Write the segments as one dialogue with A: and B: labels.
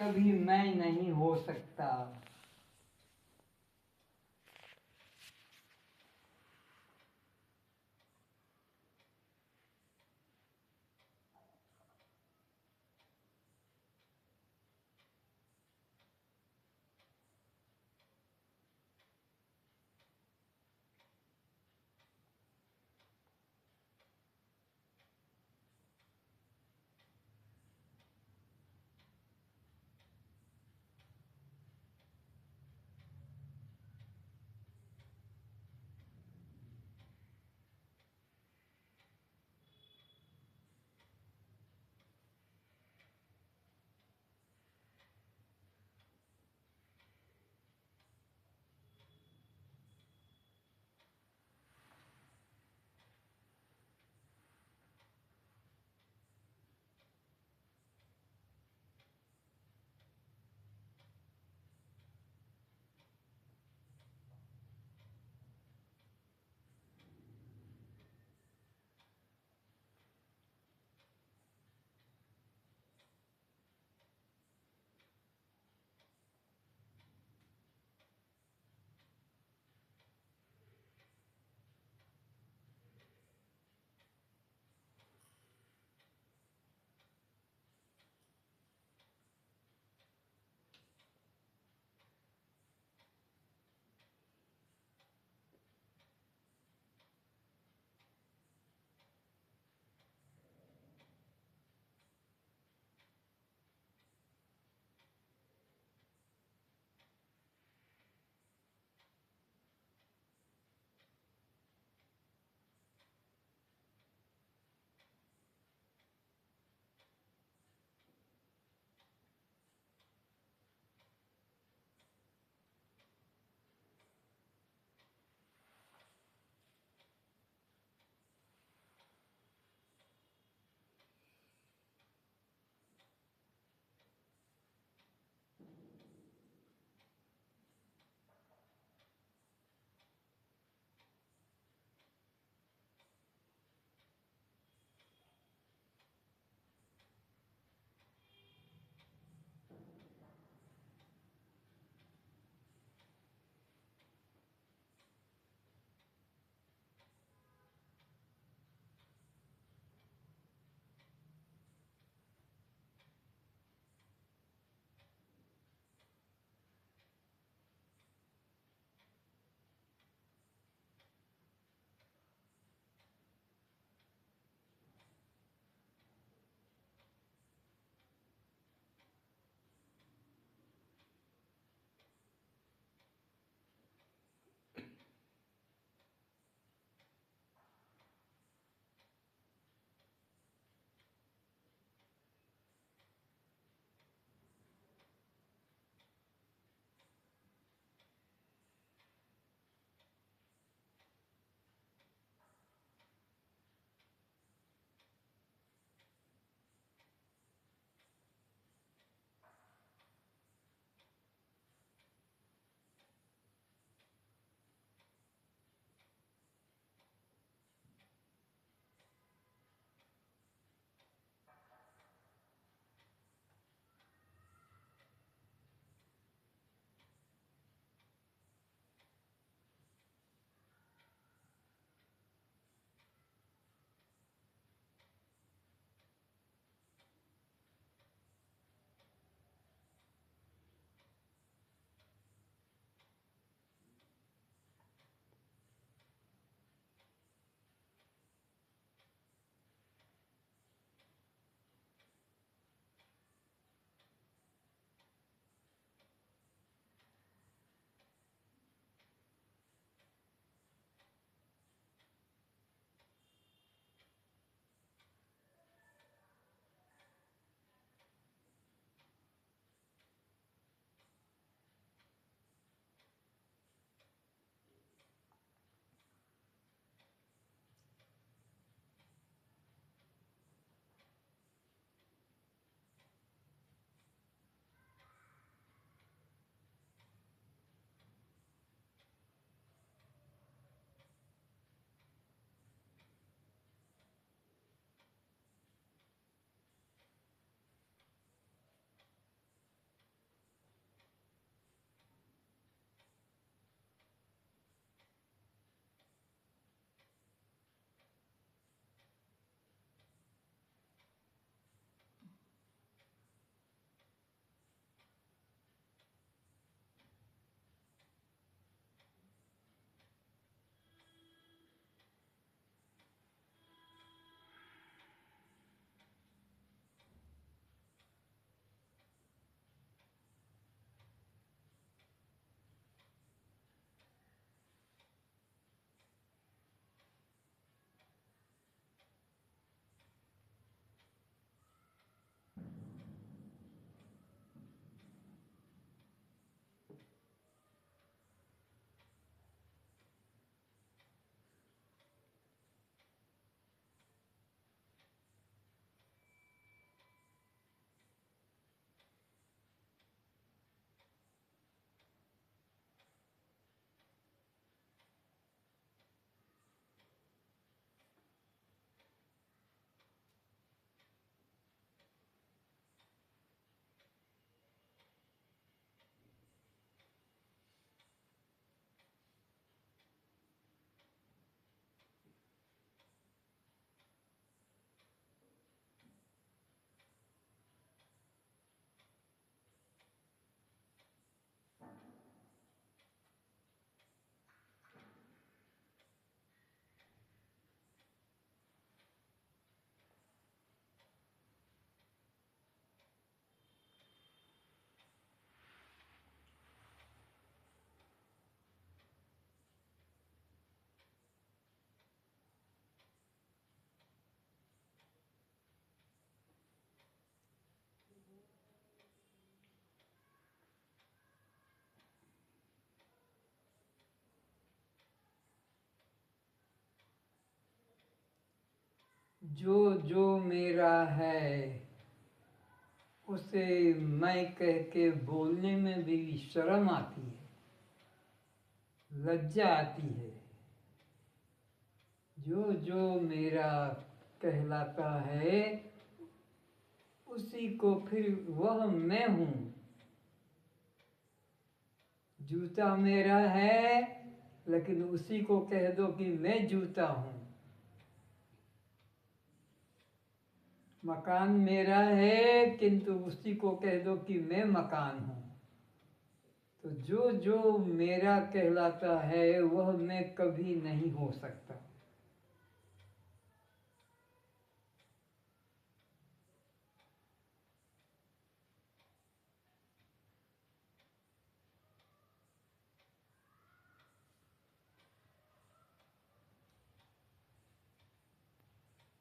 A: कभी मैं नहीं हो सकता। जो जो मेरा है उसे मैं कह के बोलने में भी शर्म आती है, लज्जा आती है। जो जो मेरा कहलाता है उसी को फिर वह मैं हूँ। जूता मेरा है लेकिन उसी को कह दो कि मैं जूता हूँ। मकान मेरा है किंतु उसी को कह दो कि मैं मकान हूँ। तो जो जो मेरा कहलाता है वह मैं कभी नहीं हो सकता।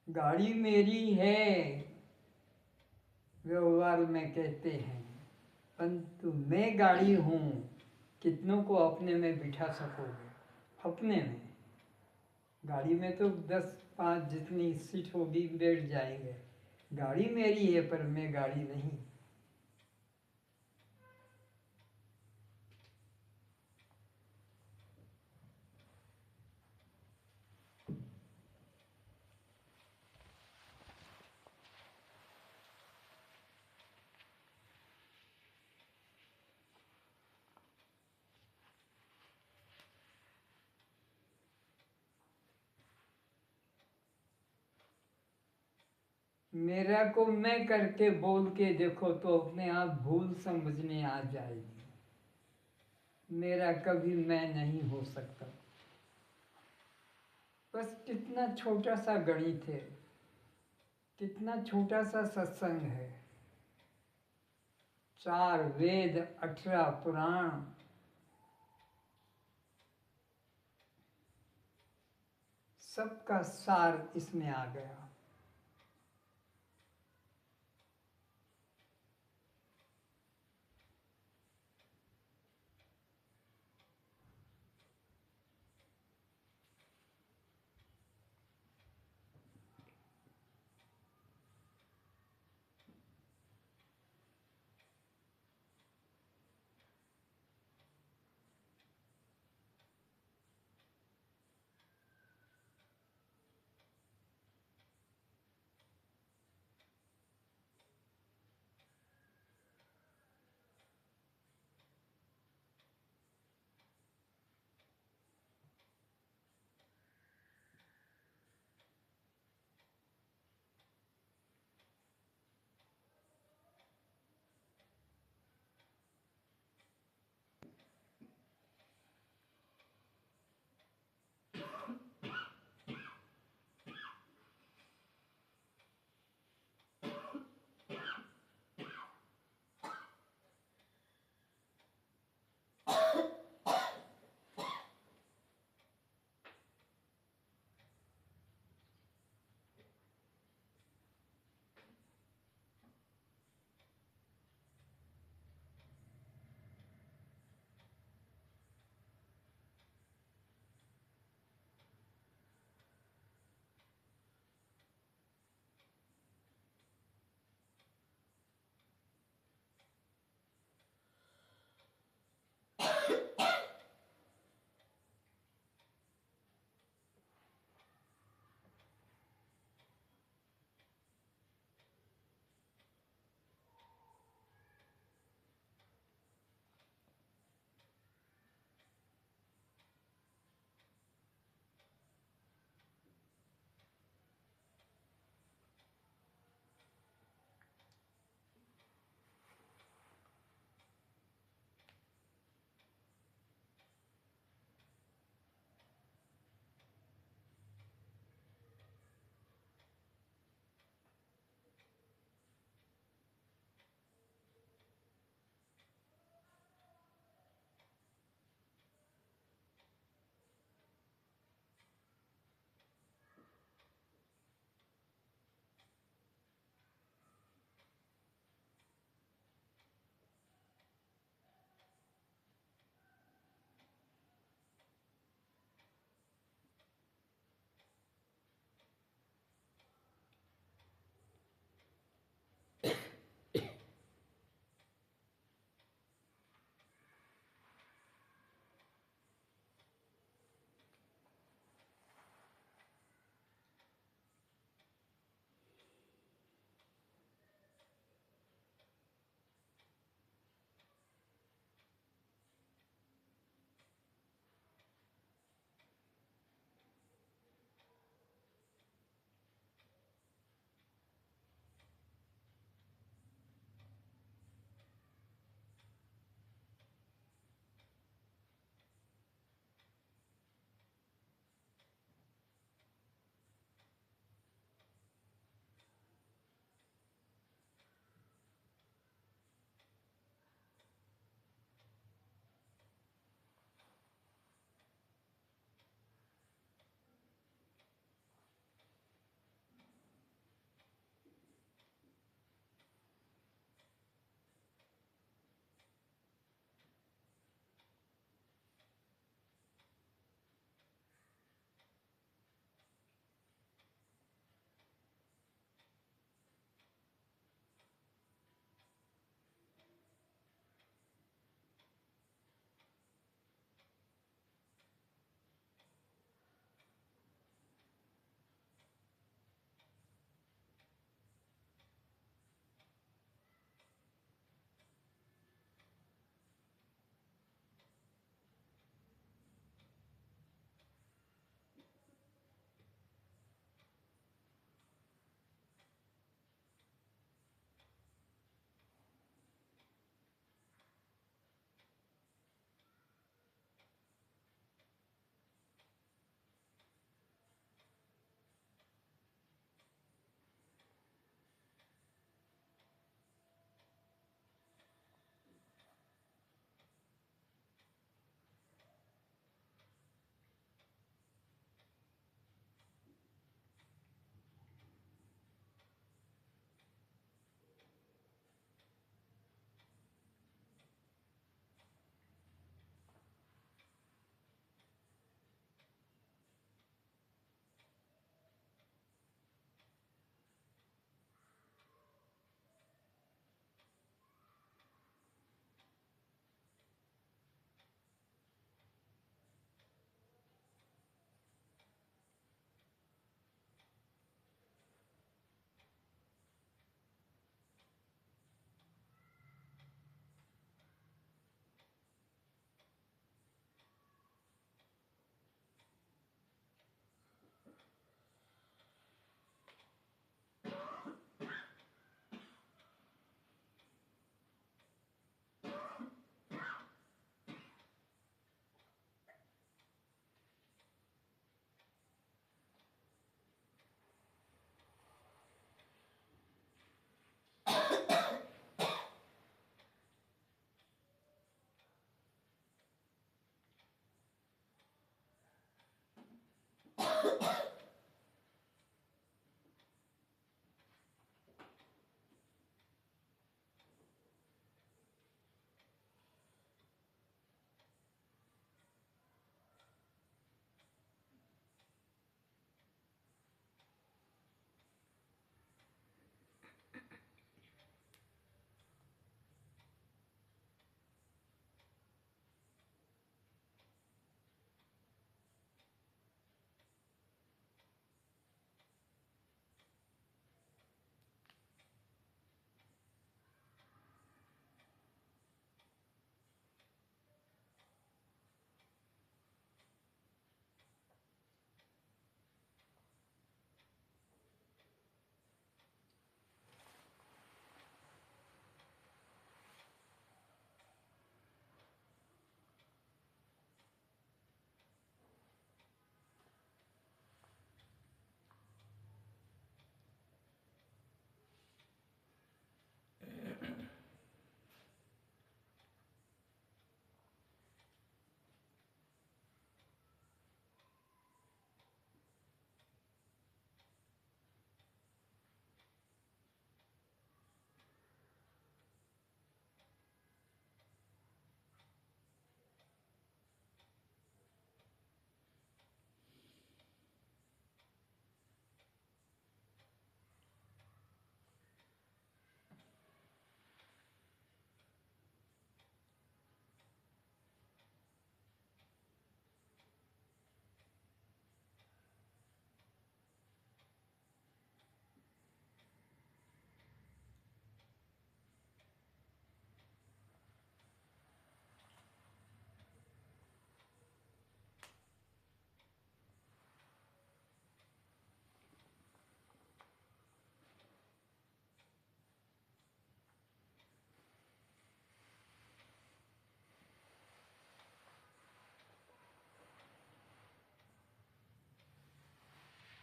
A: गाड़ी मेरी है व्यवहार में कहते हैं, परंतु मैं गाड़ी हूँ कितनों को अपने में बिठा सकोगे? अपने में गाड़ी में तो 10-5 जितनी सीट होगी बैठ जाएंगे। गाड़ी मेरी है पर मैं गाड़ी नहीं। मेरा को मैं करके बोल के देखो तो अपने आप भूल समझने आ जाएगी। मेरा कभी मैं नहीं हो सकता। बस कितना छोटा सा गणित है, कितना छोटा सा सत्संग है। 4 वेद, 18 पुराण, सबका सार इसमें आ गया।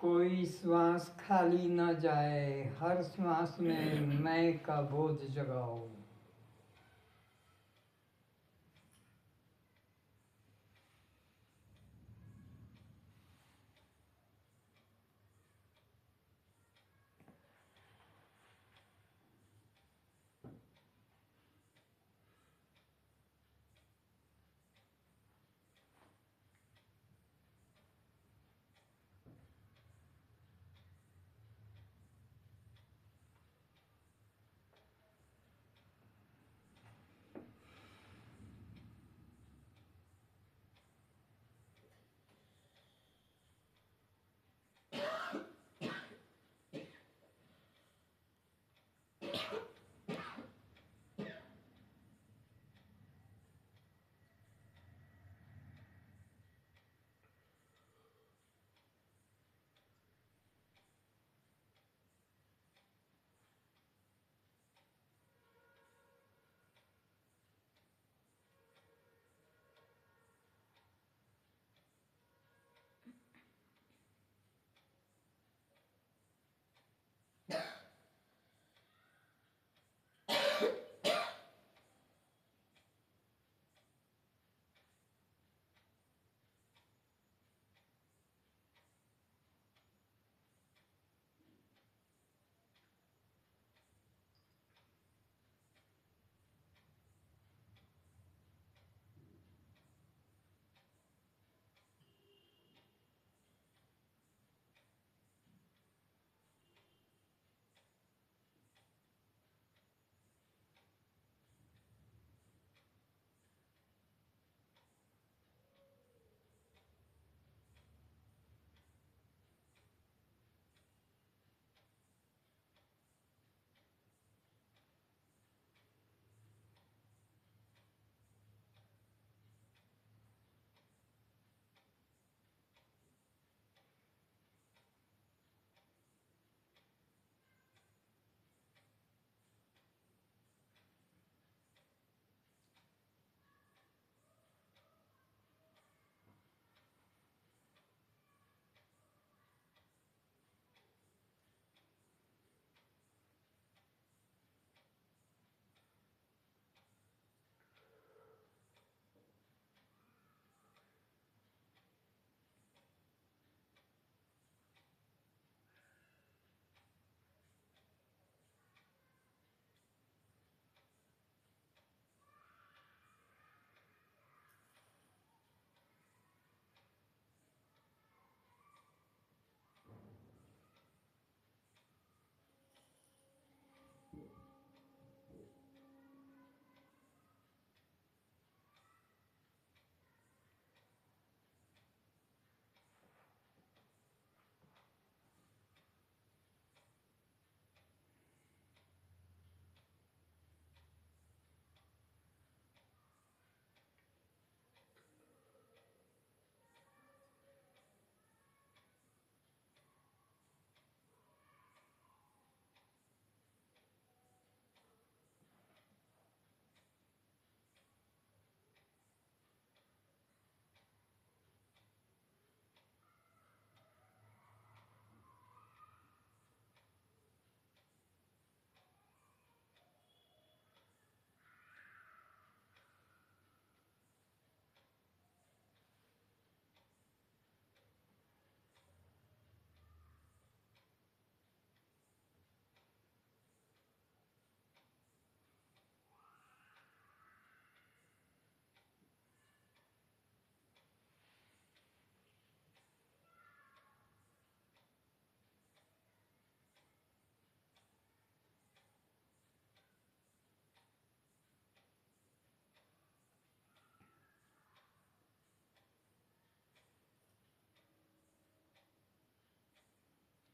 A: कोई श्वास खाली न जाए, हर श्वास में मैं का बोझ जगाओ।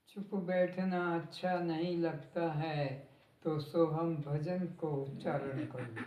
A: चुप बैठना अच्छा नहीं लगता है, तो सो हम भजन को उच्चारण करो।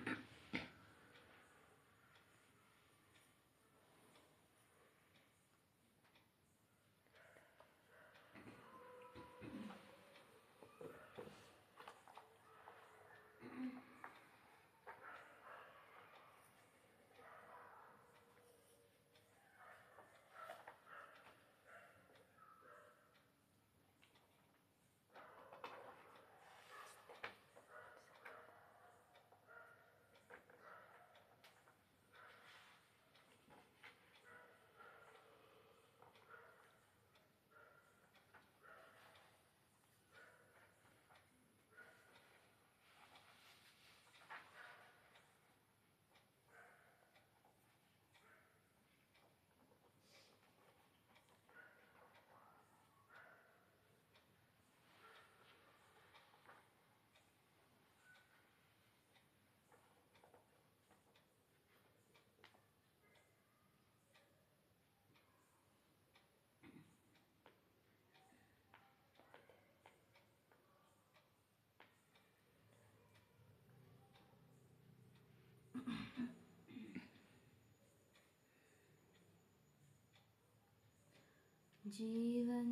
B: जीवन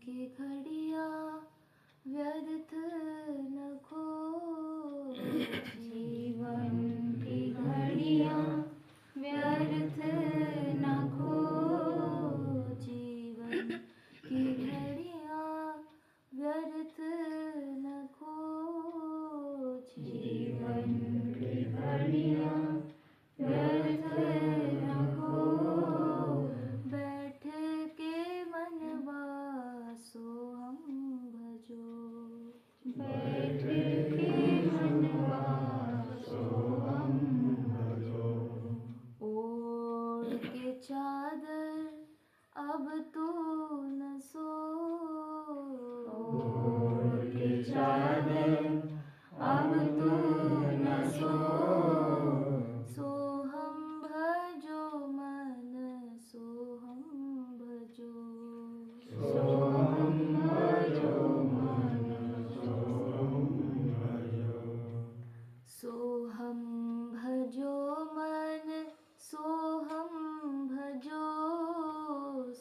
B: की घड़ियाँ व्यर्थ न खो, जीवन की घड़ियाँ व्यर्थ न खो, जीवन की घड़ियाँ व्यर्थ न खो, जीवन की घड़ियाँ व्यर्थ न खो। बैठ के मनवा सो हम भजो, बैठ के मनवा सो हम भजो। ओढ़ के चादर अब तू न सो, ओढ़ के चादर अब तू न सो, सो हम भजो मन सो हम भजो, सो हम भजो मन सो हम भजो, सो हम भजो मन सो हम भजो,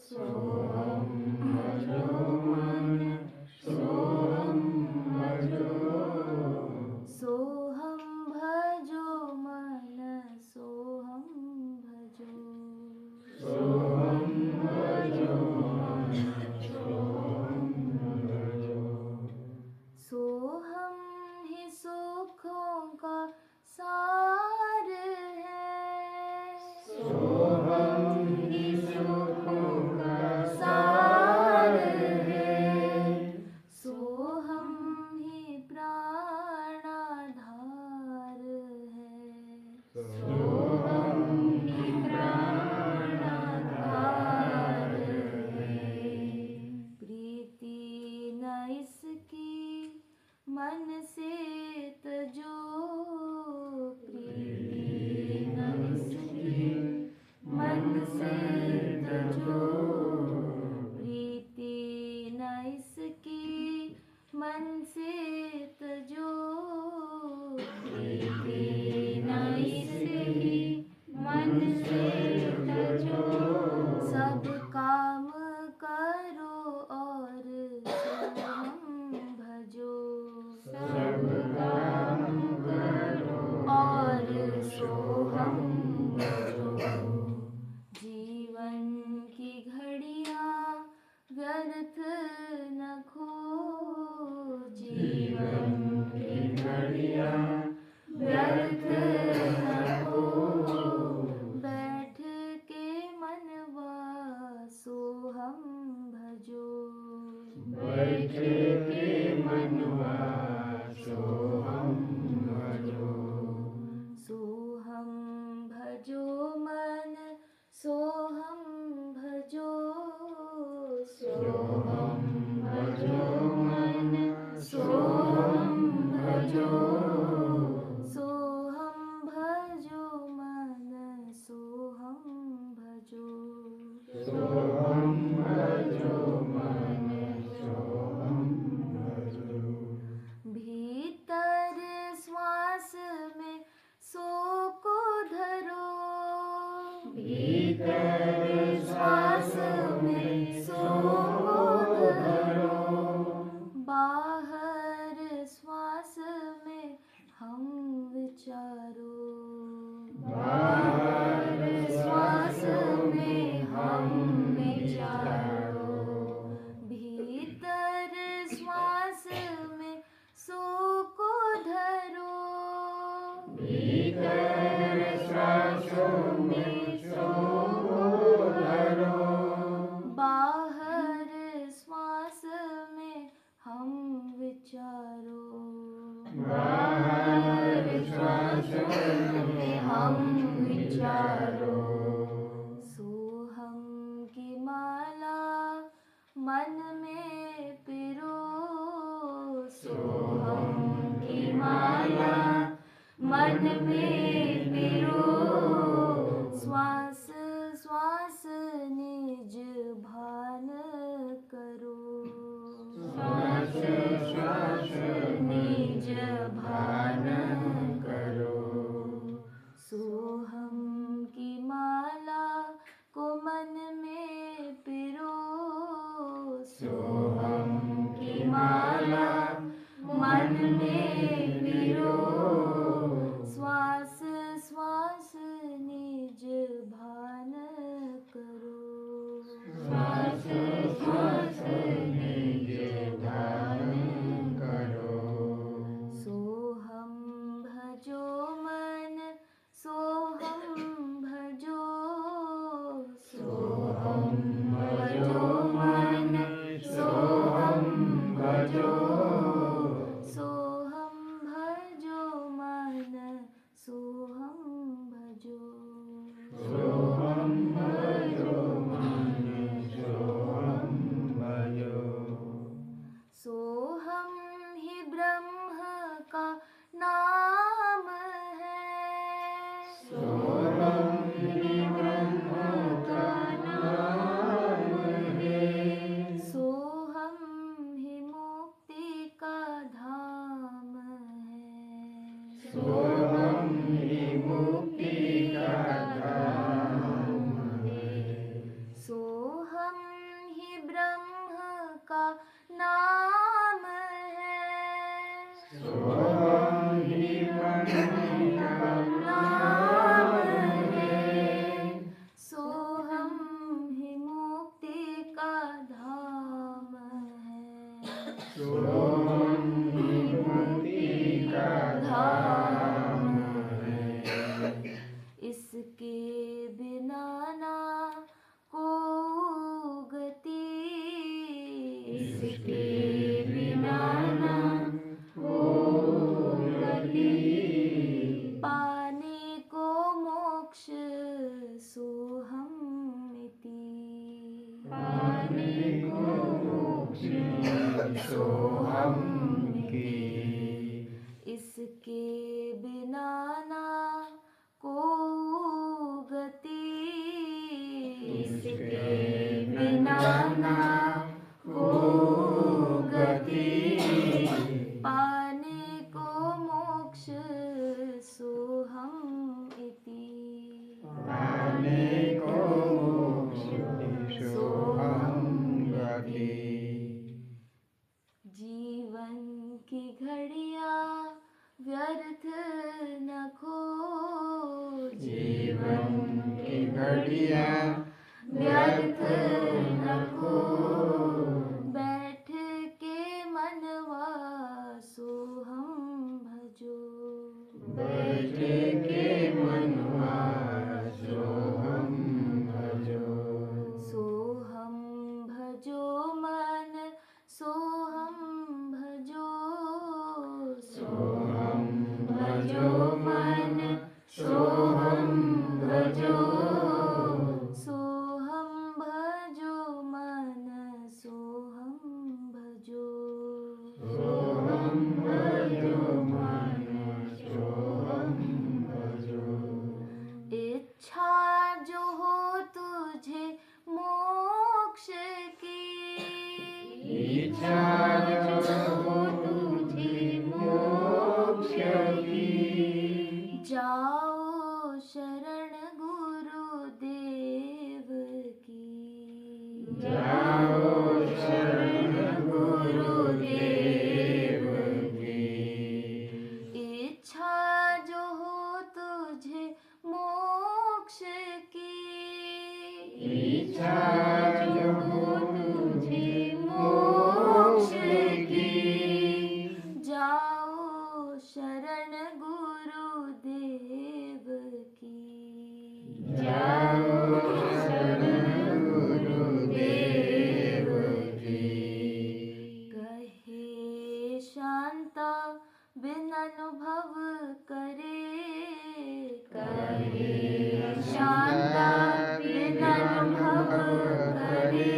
B: सो हम भजो मन सो हम भजो, सो हम भजो मन सो हम भजो, सो हम भजो मन सो हम भजो। सो हम ही सुखों का सार है, सो हम ही सुखों का सार है, सो हम ही प्राणाधार है, सो हम ही प्राणाधार है। प्रीति न इसकी मन से तजो, प्रीति न इसकी मन से तजो, प्रीति न इसकी मन से तजो, प्रीति न इसकी मन से तजो। सब काम करो और सो हम भजो, सब काम करो और सो हम भजो। जीवन की घड़ियाँ व्यर्थ न खो, जीवन की घड़ियाँ व्यर्थ न खो। बैठ के मनवा सो हम भजो, बैठ के मनवा सो हम भजो, सो हम भजो मन सो हम भजो, सो हम भजो मन सो हम भजो, सो हम भजो मन सो हम भजो, सो हम भजो मन सो हम भजो। भीतर श्वास में सो को धरो, भीतर श्वास में सो को धरो, बाहर श्वास में हम विचारो, बाहर श्वास में हम विचारो। भीतर श्वास में सो को धरो, भीतर श्वास में सो को धरो, बाहर श्वास में हम विचारो, बाहर श्वास में हम विचारो। सोहम की माला मन में पिरो, सोहम की माला मन में पिरो। श्वास श्वास निज भान करो, श्वास श्वास निज भान करो। सोहम की माला को मन में पिरो, में पिरो श्वास श्वास निज भान करो
C: श्वास श्वास निज ध्यान करो
B: सोहम भजो मन सोहम भजो
C: सोहम भजो मन सोहम भजो
B: सोहम भजो मन सोहम भजो
C: सोहम भजो मन सोहम भजो
B: सोहम ही ब्रह्म का नाम है
C: सोहम ही ब्रह्म का नाम है
B: सोहम ही मुक्ति का धाम है
C: सोहम ही मुक्ति का धाम है
B: सोहम ही ब्रह्म का नाम है
C: सोहम ही ब्रह्म का नाम है
B: सोहम ही मुक्ति का धाम है
C: सोहम ही मुक्ति का धाम है
B: इसके बिना ना को गति
C: इसके बिना ना हो गति
B: पाने को मोक्ष सोहम इति
C: पाने को मोक्ष सोहम की
B: इसके बिना ना को गति
C: इसके बिना ना हो गति
B: पाने को मोक्ष सोहम इति
C: पाने को मोक्ष सोहम गति
B: जीवन की घड़ियां व्यर्थ न खो
C: जीवन की घड़ियां व्यर्थ न खो
B: बैठ के मनवा सोहम भजो
C: बैठ के मनवा सोहम भजो
B: सोहम भजो मन सोहम भजो
C: सोहम भजो मन सोहम भजो
B: सोहम भजो मन सोहम भजो
C: सोहम भजो मन सोहम भजो
B: इच्छा जो हो तुझे मोक्ष की
C: इच्छा जो हो तुझे मोक्ष की
B: जाओ शरण गुरुदेव की
C: जाओ शरण गुरुदेव की
B: इच्छा जो हो तुझे मोक्ष की
C: इच्छा जो हो तुझे मोक्ष की
B: जाओ शरण गुरुदेव की
C: जाओ शरण गुरुदेव की
B: कहे शांता बिन अनुभव करे
C: कहे
B: शांता बिन अनुभव करे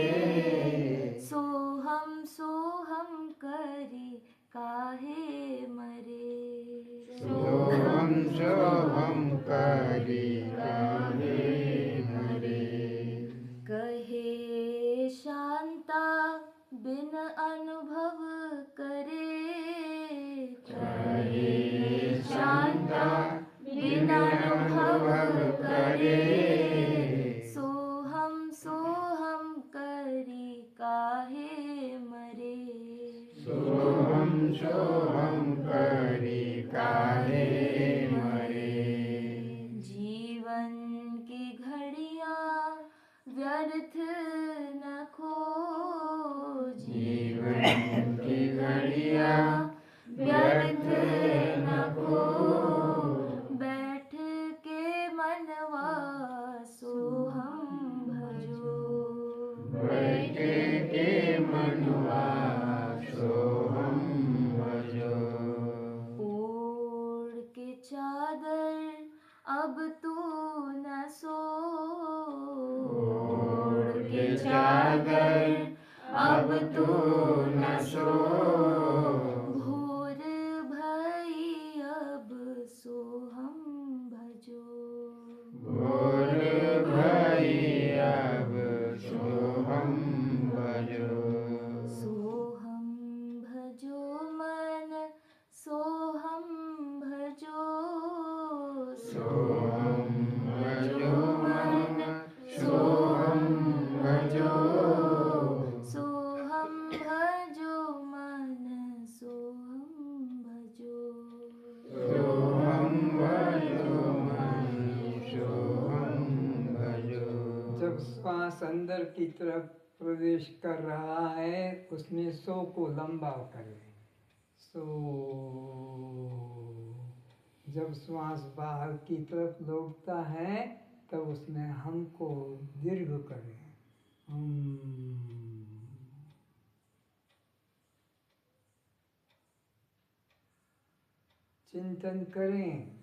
B: सोहम सोहम व्यर्थ न खोजी
C: जीवन की घड़िया व्यर्थ न खो।
B: बैठ के मनवा सो हम भजो
C: बैठ के मनवा सो हम भजो।
B: ओढ़ के चादर अब तू न सो
C: ओढ़ के चादर अब तू न सो।
B: भोर भई अब सो हम भजो
C: भोर भई अब सो हम भजो।
B: सो हम भजो मन सो हम भजो
C: सो हम भजो मन सो हम भजो।
B: सो हम भजो मन सो हम भजो
C: सो हम भजो मन सो हम भजो।
A: जब श्वास अंदर की तरफ प्रवेश कर रहा है उसमें सो को लंबा करें। सो जब श्वास बाहर की तरफ लौटता है तब उसमें हम को दीर्घ करें। चिंतन करें।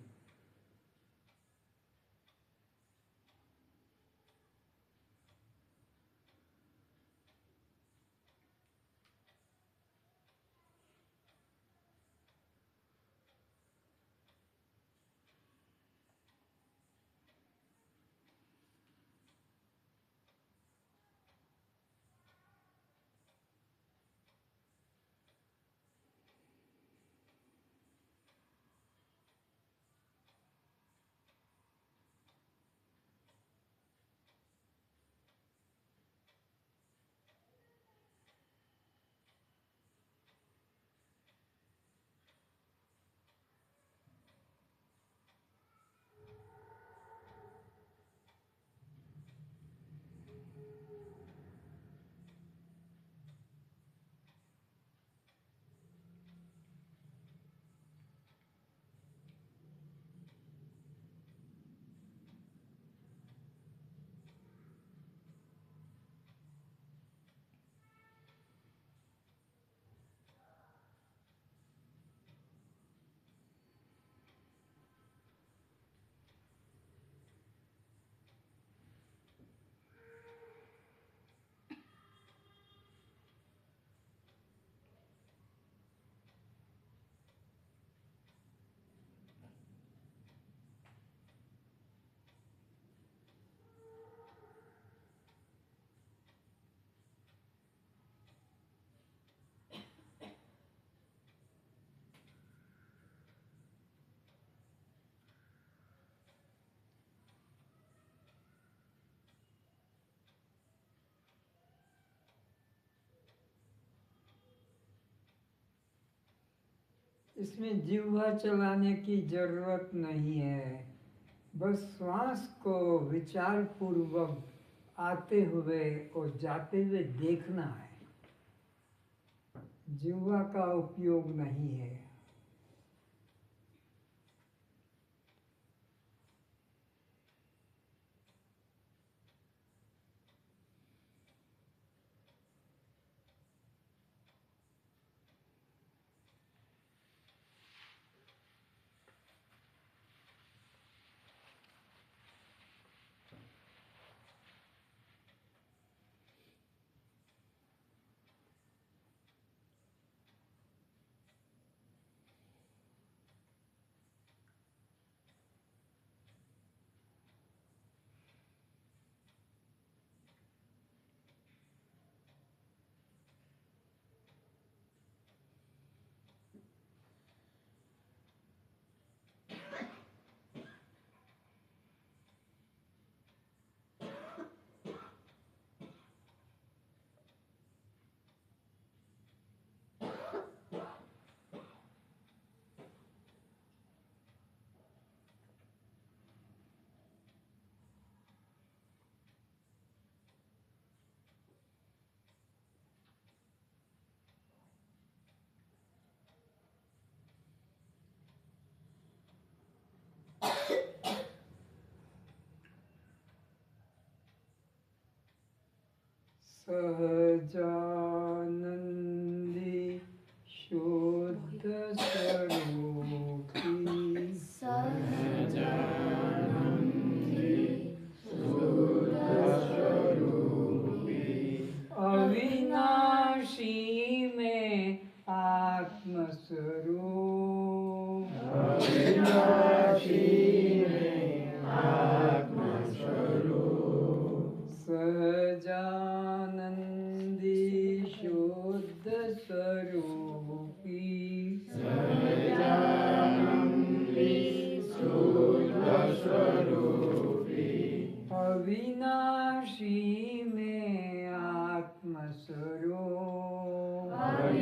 A: इसमें जिह्वा चलाने की जरूरत नहीं है। बस श्वास को विचार पूर्वक आते हुए और जाते हुए देखना है। जिह्वा का उपयोग नहीं है।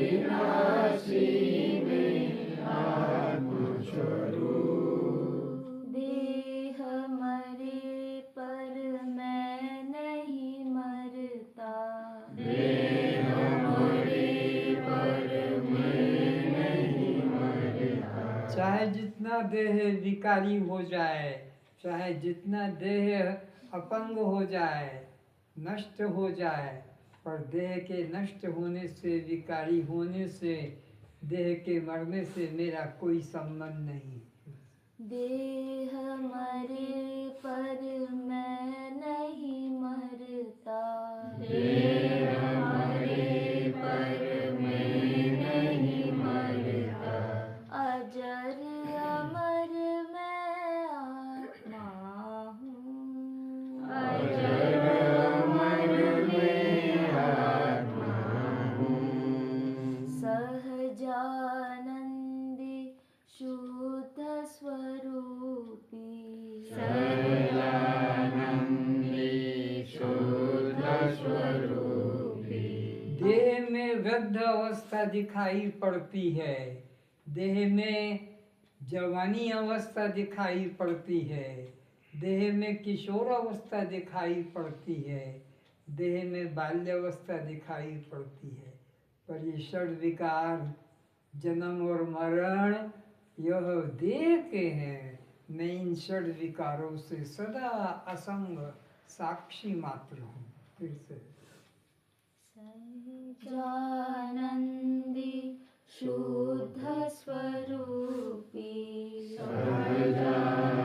C: अविनाशी में आत्मस्वरूप।
B: देह मरे पर मैं नहीं मरता,
C: देह मरे पर मैं नहीं मरता।
A: चाहे जितना देह विकारी हो जाए, चाहे जितना देह अपंग हो जाए, नष्ट हो जाए, पर देह के नष्ट होने से, विकारी होने से, देह के मरने से मेरा कोई संबंध नहीं।
B: देह मरे पर मैं नहीं मरता,
C: देह मरे पर मैं नहीं मरता।
B: अजर अमर मैं आत्मा हूँ,
C: अजर अमर मैं आत्मा हूँ।
B: सहजानंदी शुद्ध स्वरूपी,
C: सहजानंदी शुद्ध स्वरूपी।
A: देह में वृद्ध अवस्था दिखाई पड़ती है, देह में जवानी अवस्था दिखाई पड़ती है, देह में किशोर अवस्था दिखाई पड़ती है, देह में बाल्यावस्था दिखाई पड़ती है, पर ये षड विकार जन्म और मरण यह देह के हैं। मैं इन षड विकारों से सदा असंग साक्षी मात्र हूँ। फिर से
B: सहजानंदी शुद्ध स्वरूपी,
C: सहजानंदी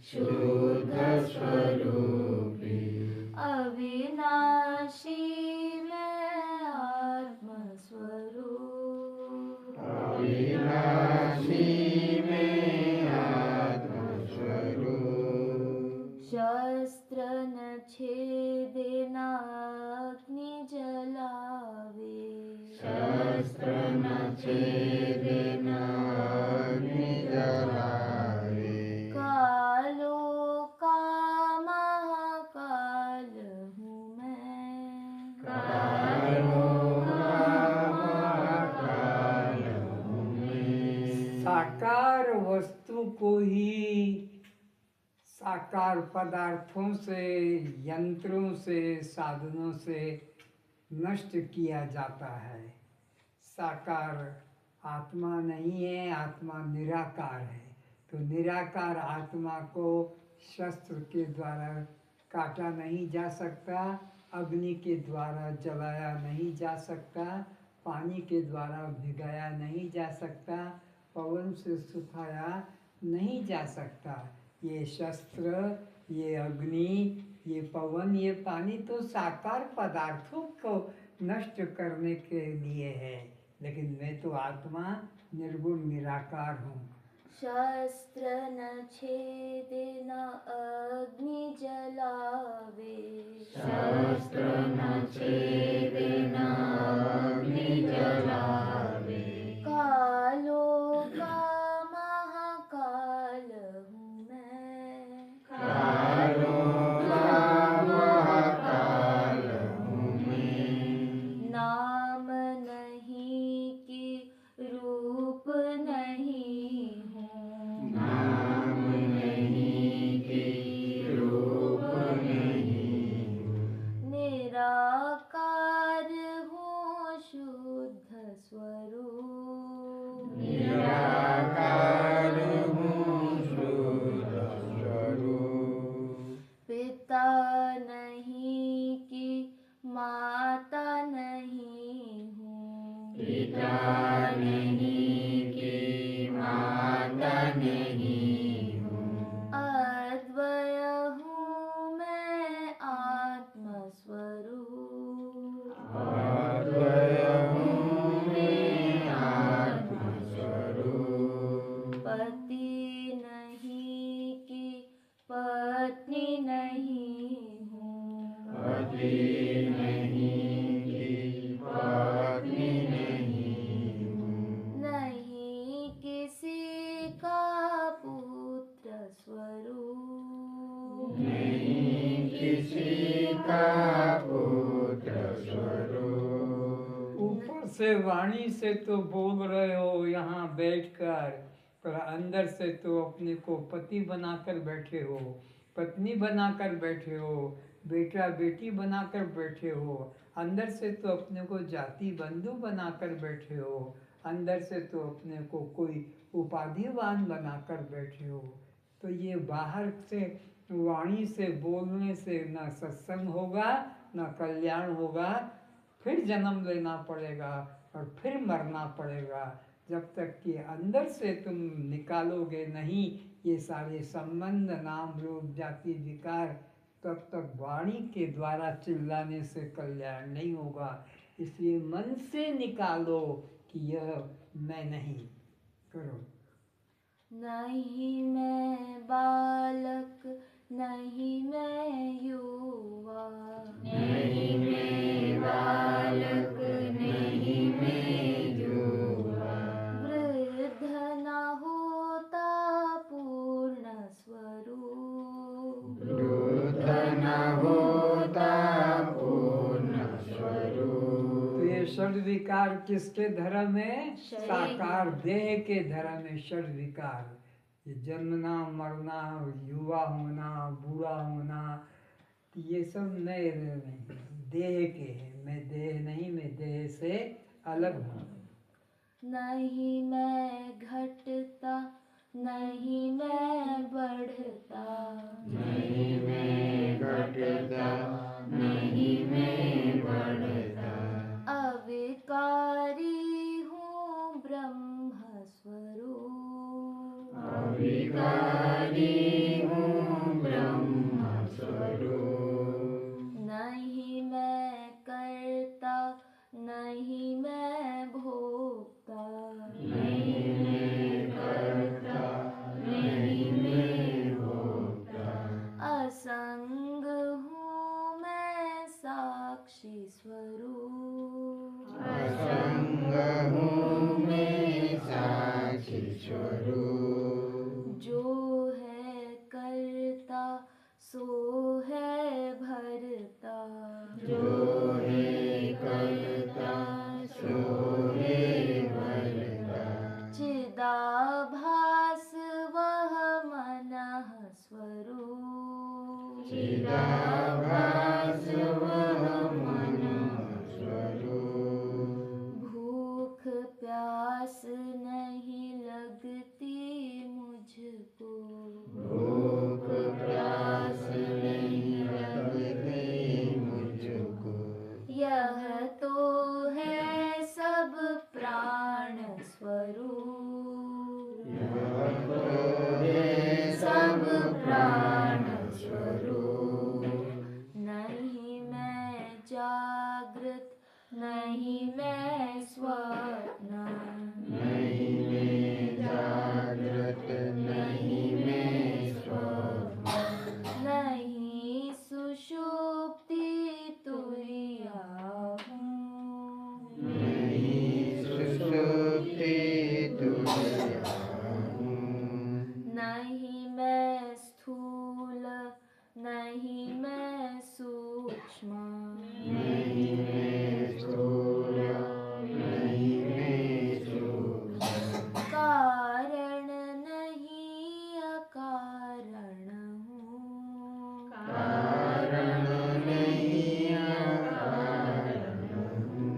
C: शुद्ध स्वरूपी।
B: अविनाशी मैं आत्मस्वरूप,
C: अविनाशी में आत्मस्वरूप।
B: शस्त्र न छेदे न अग्नि जलावे,
C: शस्त्र न छेदे न अग्नि जलावे।
B: कालों का महाकाल हूँ मैं,
C: कालों का महाकाल हूँ मैं।
A: साकार वस्तु को ही साकार पदार्थों से, यंत्रों से, साधनों से नष्ट किया जाता है। साकार आत्मा नहीं है, आत्मा निराकार है। तो निराकार आत्मा को शस्त्र के द्वारा काटा नहीं जा सकता, अग्नि के द्वारा जलाया नहीं जा सकता, पानी के द्वारा भिगाया नहीं जा सकता, पवन से सुखाया नहीं जा सकता। ये शस्त्र, ये अग्नि, ये पवन, ये पानी तो साकार पदार्थों को नष्ट करने के लिए है, लेकिन मैं तो आत्मा निर्गुण निराकार हूँ।
B: शस्त्र न छेदे न अग्नि जलावे,
C: शस्त्र न छेदे न अग्नि जलावे।
B: कालों का महाकाल हूँ मैं,
C: कालों का महाकाल हूँ मैं।
B: नाम नहीं कि रूप नहीं हूँ,
C: नाम नहीं कि रूप नहीं हूँ।
B: निराकार हूँ शुद्ध स्वरूप,
C: निराकार हूँ शुद्ध स्वरूप।
B: पिता नहीं कि माता नहीं हूँ,
C: पिता नहीं कि माता नहीं हूँ।
B: अद्वय हूँ मैं आत्मस्वरूप,
C: अद्वय हूँ मैं आत्मस्वरूप।
B: पति नहीं कि पत्नी नहीं हूँ,
C: पति नहीं कि पत्नी नहीं हूँ।
B: नहीं किसी का पुत्र स्वरूप,
C: नहीं किसी का पुत्र स्वरूप।
A: ऊपर से वाणी से तो बोल रहे हो यहाँ बैठकर, पर अंदर से तो अपने को पति बनाकर बैठे हो, पत्नी बनाकर बैठे हो, बेटा बेटी बनाकर बैठे हो। अंदर से तो अपने को जाति बंधु बनाकर बैठे हो, अंदर से तो अपने को कोई उपाधिवान बनाकर बैठे हो। तो ये बाहर से वाणी से बोलने से न सत्संग होगा, न कल्याण होगा, फिर जन्म लेना पड़ेगा और फिर मरना पड़ेगा। जब तक कि अंदर से तुम निकालोगे नहीं ये सारे संबंध, नाम रूप जाति विकार, तब तक वाणी के द्वारा चिल्लाने से कल्याण नहीं होगा। इसलिए मन से निकालो कि यह मैं नहीं। करो।
B: नहीं मैं बालक, नहीं मैं युवा,
C: नहीं मैं बालक, नहीं मैं युवा,
B: वृद्ध न होता पूर्ण स्वरूप,
C: वृद्ध न होता पूर्ण स्वरूप।
A: तो ये षड विकार किसके धर्म है?
B: शरीर।
A: साकार देह के धर्म है षड विकार। ये जन्मना, मरना, युवा होना, बूढ़ा होना, ये सब नए नहीं, देह के हैं। मैं देह नहीं, मैं देह से अलग हूँ।
B: नहीं मैं घटता, नहीं मैं बढ़ता,
C: नहीं मैं घटता, नहीं मैं बढ़ता,
B: अविकारी हूँ ब्रह्म स्वरूप,
C: अविकारी हूँ ब्रह्म स्वरूप।
B: नहीं मैं करता, नहीं मैं भोगता,
C: नहीं मैं करता, नहीं मैं भोगता,
B: असंग हूँ मैं साक्षी स्वरूप,
C: असंग हूँ मैं साक्षी स्वरूप।
B: जो है करता सो है भरता,
C: जो है करता सो है भरता,
B: चिदाभास वह मनः स्वरूप,
C: चिदाभास वह मन स्वरूप।
B: भूख प्यास नहीं लगती मुझको,
C: भूख प्यास नहीं लगती मुझको,
B: यह तो है सब प्राण स्वरूप,
C: यह तो है सब प्राण स्वरूप।
B: नहीं मैं जागृत, नहीं मैं स्वप्न,
C: नहीं मैं जागृत, नहीं मैं स्वप्न,
B: नहीं सुषुप्ति तुरिया हूँ,
C: नहीं सुषुप्ति तुरिया हूँ,
B: नहीं मैं स्थूल, नहीं मैं सूक्ष्म,
C: नहीं मैं स्थूल, नहीं मैं सूक्ष्म,
B: कारण नहीं अकारण हूँ,
C: कारण नहीं अकारण हूँ,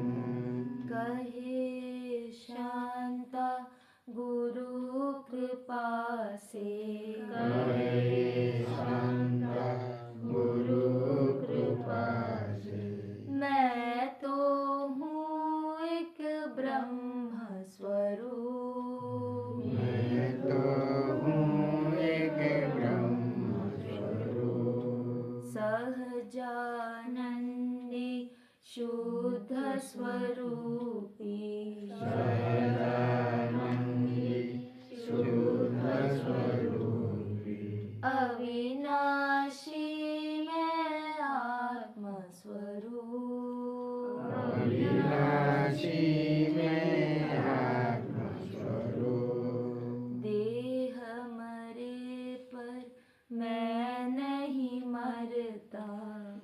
B: कहे शांता गुरु कृपा से,
C: कहे शांता गुरु कृपा से,
B: मैं तो हूँ एक ब्रह्म स्वरूप,
C: मैं तो हूँ एक ब्रह्म स्वरूप।
B: सहजानंदी शुद्ध स्वरूपी,
C: सहजानंदी शुद्ध स्वरूपी,
B: अविनाशी मैं आत्म स्वरूप,
C: अविनाशी में आत्म स्वरूप।
B: देह मरे पर मैं नहीं मरता,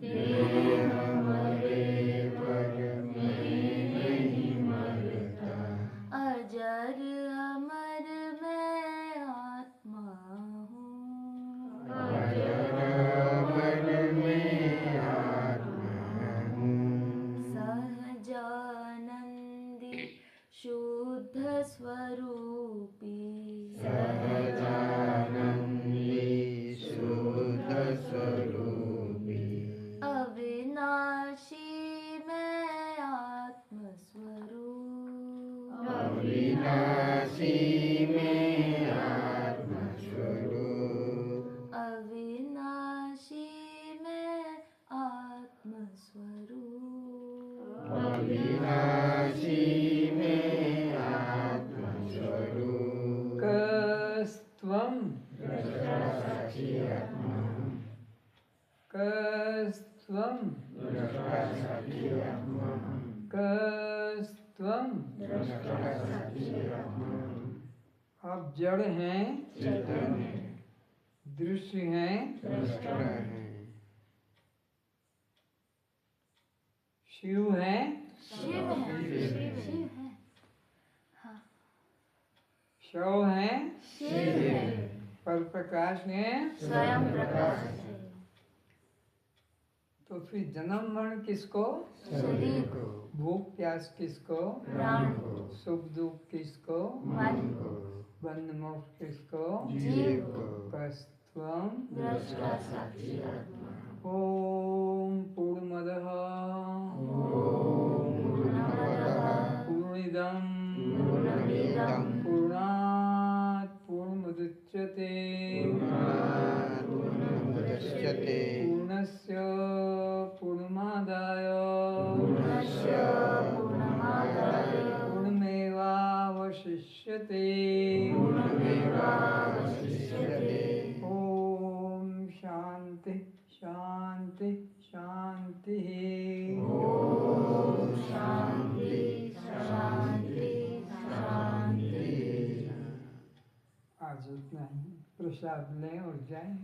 C: देह मरे पर मैं नहीं मरता,
A: कस्त्वं
C: द्रष्टासाक्षी आत्मा
A: कस्त्वं
C: द्रष्टासाक्षी आत्मा
A: आप जड़ हैं,
C: चेतन है
A: दृश्य हैं,
C: दृष्टा है
A: शिव हैं,
B: शिव है शिव है हाँ
A: शव हैं,
B: शिव है
A: पर प्रकाश हैं।
B: स्वयं प्रकाश है
A: तो फिर जन्म मरण किसको,
C: शरीर को
A: भूख प्यास किसको,
B: प्राण को
A: सुख दुख किसको,
B: मन
C: को
A: बंध मोक्ष किसको,
C: जीव को
A: कस्त्वं
B: दृष्टा साक्षी आत्मा
A: ओम पूर्णमदः
C: पूर्णमदः
A: पूर्णमिदं
C: पूर्णमिदं
A: पूर्णात् पूर्णमुदच्यते
C: पूर्णात् पूर्णमुदच्यते
A: पूर्णस्य पूर्णमादाय
C: पूर्णस्य पूर्णमादाय
A: पूर्णमेवावशिष्यते
C: पूर्णमेवावशिष्यते
A: ओम शांति शांति शांति
C: ओम शांति शांति शांति
A: आज इतना ही, प्रसाद लें और जाएं।